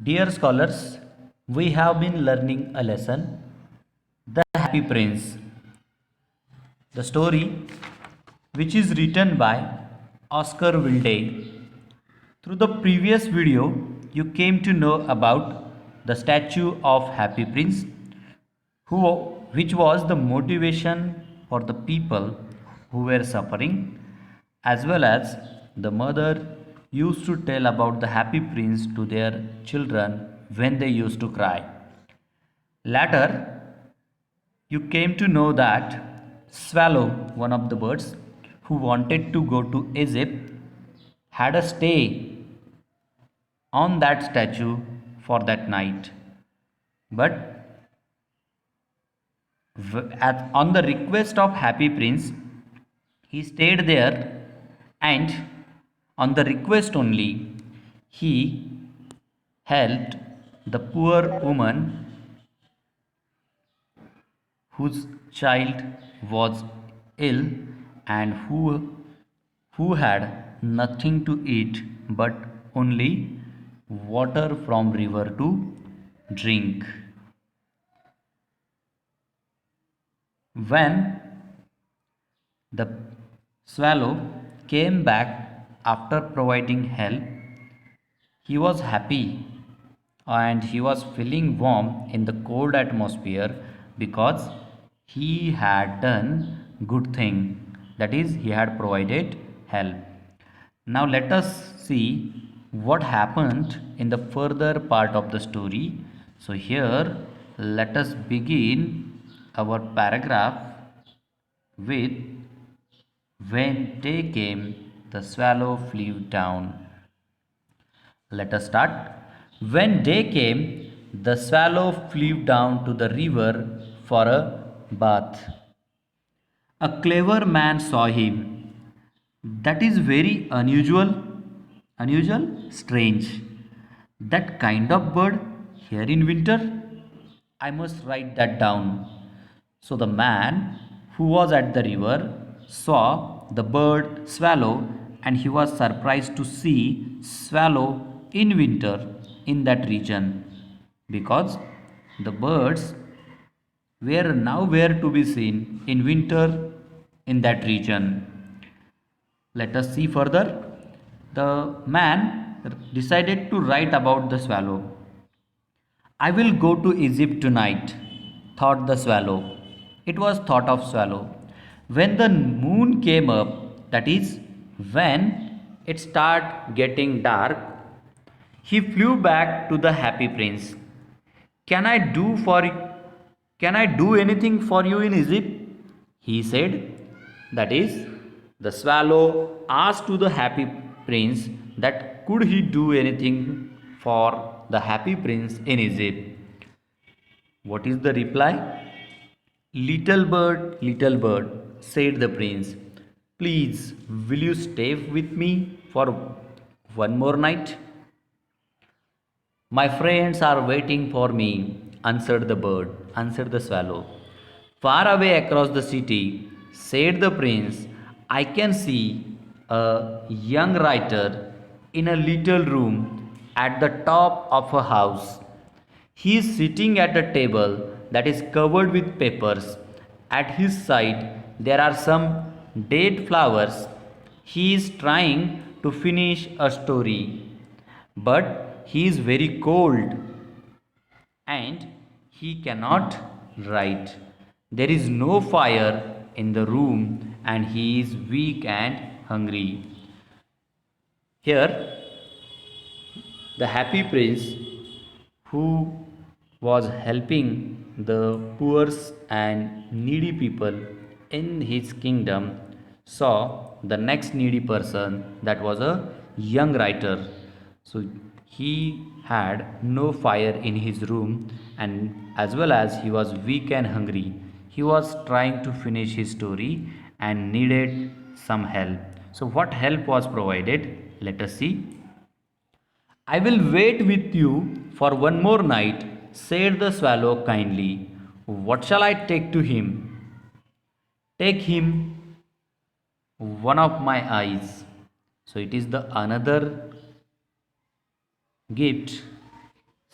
Dear scholars, we have been learning a lesson, The Happy Prince, the story which is written by Oscar Wilde. Through the previous video, you came to know about the statue of Happy Prince, who, which was the motivation for the people who were suffering, as well as the mother used to tell about the Happy Prince to their children when they used to cry. Later, you came to know that Swallow, one of the birds who wanted to go to Egypt, had a stay on that statue for that night. But on the request of Happy Prince, he stayed there, and on the request only, he helped the poor woman whose child was ill and who had nothing to eat but only water from river to drink. When the swallow came back after providing help, he was happy and he was feeling warm in the cold atmosphere because he had done good thing, that is he had provided help. Now let us see what happened in the further part of the story. So here let us begin our paragraph with when day came the swallow flew down. Let us start. When day came, the swallow flew down to the river for a bath. A clever man saw him. That is very strange. That kind of bird here in winter? I must write that down. So the man who was at the river saw the bird swallow, and he was surprised to see swallow in winter in that region, because the birds were nowhere to be seen in winter in that region. Let us see further. The man decided to write about the swallow. I will go to Egypt tonight, thought the swallow. It was thought of swallow. When the moon came up, that is, when it started getting dark, he flew back to the happy prince. Can I do for can I do anything for you in Egypt? He said. That is, the swallow asked to the happy prince that could he do anything for the happy prince in Egypt. What is the reply? Little bird, said the prince, please will you stay with me for one more night? My friends are waiting for me, answered the swallow. Far away across the city, said the prince, I can see a young writer in a little room at the top of a house. He is sitting at a table that is covered with papers. At his side, there are some dead flowers. He is trying to finish a story, but he is very cold and he cannot write. There is no fire in the room and he is weak and hungry. Here, the happy prince who was helping the poor and needy people in his kingdom saw the next needy person, that was a young writer. So he had no fire in his room, and as well as he was weak and hungry, he was trying to finish his story and needed some help. So what help was provided? Let us see. I will wait with you for one more night, said the swallow kindly. What shall I take to him? Take him one of my eyes. So it is the another gift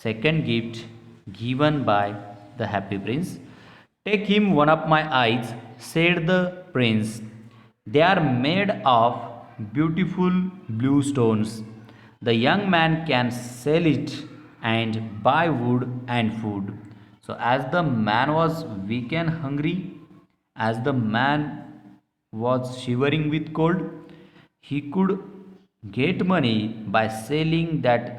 Second gift given by the happy prince. Take him one of my eyes, said the prince. They are made of beautiful blue stones. The young man can sell it and buy wood and food. So, as the man was weak and hungry, as the man was shivering with cold, he could get money by selling that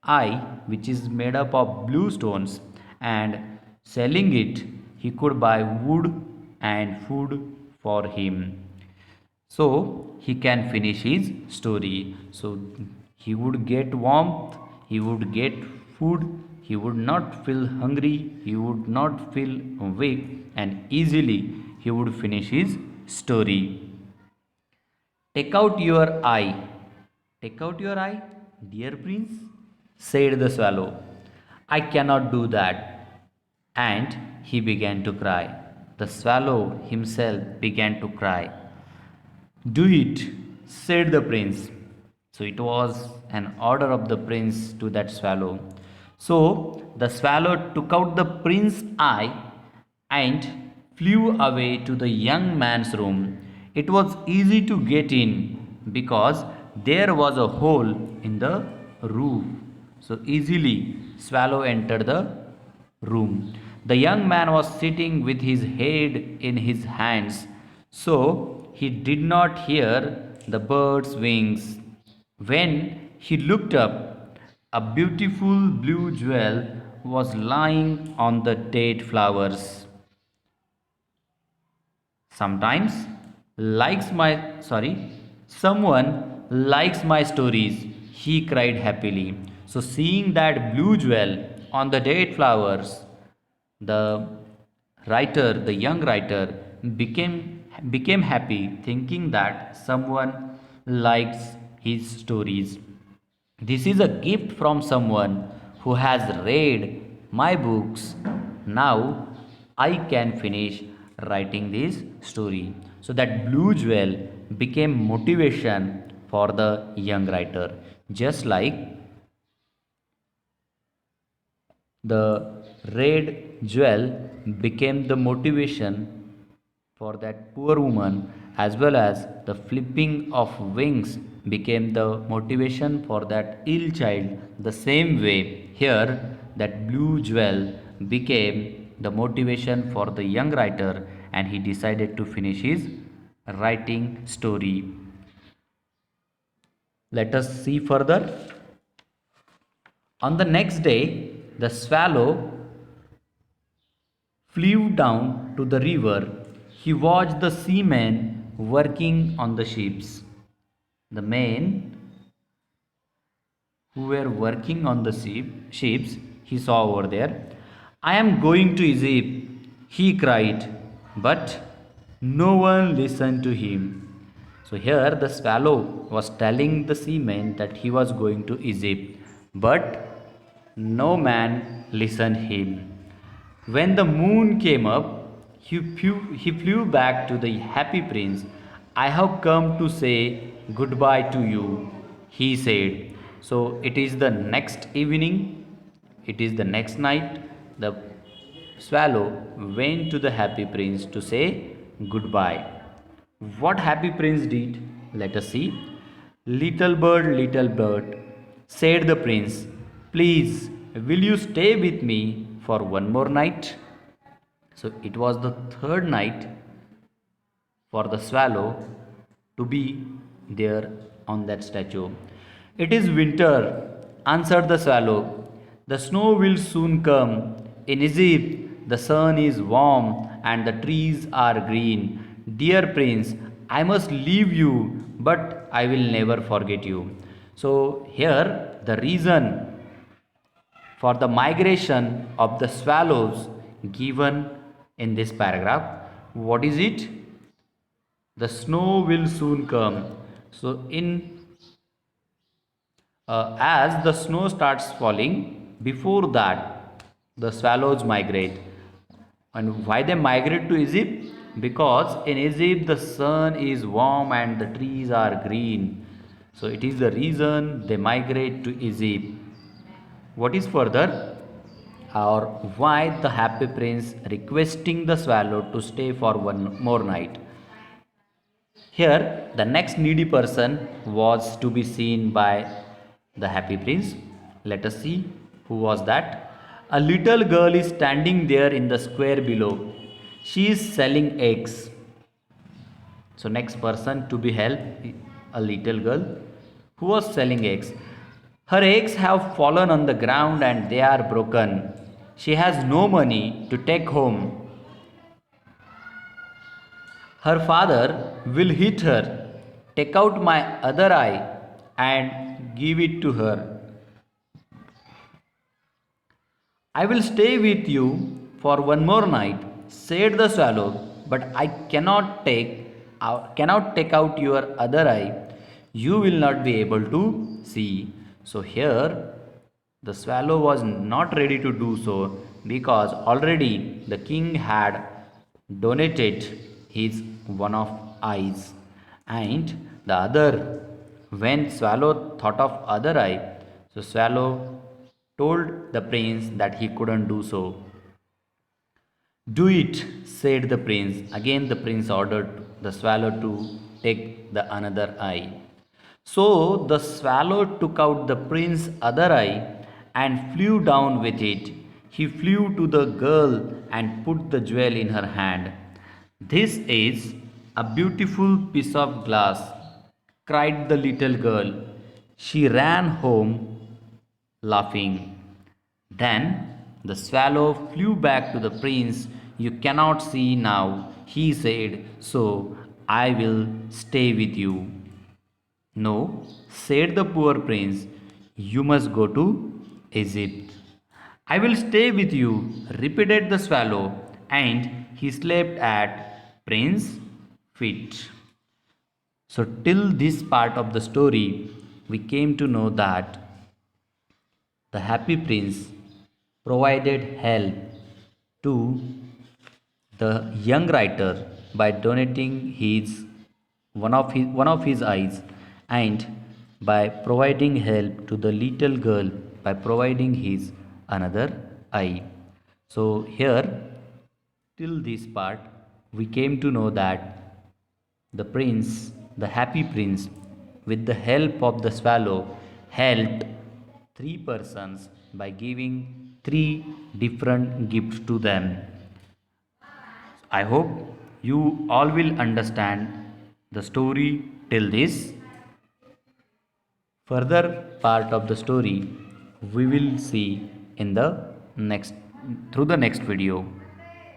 eye, which is made up of blue stones, and selling it, he could buy wood and food for him. So he can finish his story. So he would get warmth, he would get food, he would not feel hungry, he would not feel weak, and easily he would finish his story. Take out your eye. Take out your eye, dear prince, said the swallow. I cannot do that. And he began to cry. The swallow himself began to cry. Do it, said the prince. So it was an order of the prince to that swallow. So the swallow took out the prince's eye and flew away to the young man's room. It was easy to get in because there was a hole in the roof. So easily swallow entered the room. The young man was sitting with his head in his hands, so he did not hear the bird's wings. When he looked up, a beautiful blue jewel was lying on the dead flowers. Sometimes likes my sorry someone likes my stories, he cried happily. So seeing that blue jewel on the dead flowers, the the young writer became happy, thinking that someone likes his stories. This is a gift from someone who has read my books. Now I can finish writing this story. So that blue jewel became motivation for the young writer. Just like the red jewel became the motivation for that poor woman, as well as the flipping of wings became the motivation for that ill child. The same way, here that blue jewel became the motivation for the young writer, and he decided to finish his writing story. Let us see further. On the next day, the swallow flew down to the river. He watched the seamen working on the ships. The men who were working on the ships, he saw over there. I am going to Egypt, he cried, but no one listened to him. So here the swallow was telling the seamen that he was going to Egypt, but no man listened him. When the moon came up, he flew back to the happy prince. I have come to say goodbye to you, he said. So it is the next evening, it is the next night. The swallow went to the happy prince to say goodbye. What happy prince did? Let us see. Little bird, said the prince, please, will you stay with me for one more night? So it was the third night for the swallow to be there on that statue. It is winter, answered the swallow. The snow will soon come. In Egypt, the sun is warm and the trees are green. Dear prince, I must leave you, but I will never forget you. So, here the reason for the migration of the swallows given in this paragraph, what is it? The snow will soon come. So, as the snow starts falling, before that the swallows migrate. And why they migrate to Egypt? Because in Egypt the sun is warm and the trees are green. So it is the reason they migrate to Egypt. What is further? Or why the happy prince requesting the swallow to stay for one more night? Here, the next needy person was to be seen by the happy prince. Let us see who was that. A little girl is standing there in the square below. She is selling eggs. So, next person to be helped, a little girl who was selling eggs. Her eggs have fallen on the ground and they are broken. She has no money to take home. Her father will hit her. Take out my other eye and give it to her. I will stay with you for one more night, said the swallow, but I cannot take out your other eye. You will not be able to see. So here the swallow was not ready to do so because already the king had donated his one of eyes, and the other, when swallow thought of other eye, so swallow told the prince that he couldn't do so. Do it, said the prince. Again the prince ordered the swallow to take the another eye. So the swallow took out the prince's other eye and flew down with it. He flew to the girl and put the jewel in her hand. This is a beautiful piece of glass, cried the little girl. She ran home laughing. Then the swallow flew back to the prince. You cannot see now, he said, so I will stay with you. No, said the poor prince, you must go to Egypt. I will stay with you, repeated the swallow, and he slept at Prince's feet. So, till this part of the story, we came to know that the happy prince provided help to the young writer by donating one of his eyes, and by providing help to the little girl by providing his another eye. So here, till this part, we came to know that the happy prince, with the help of the swallow, helped three persons by giving three different gifts to them. I hope you all will understand the story till this. Further part of the story we will see in the next through the next video.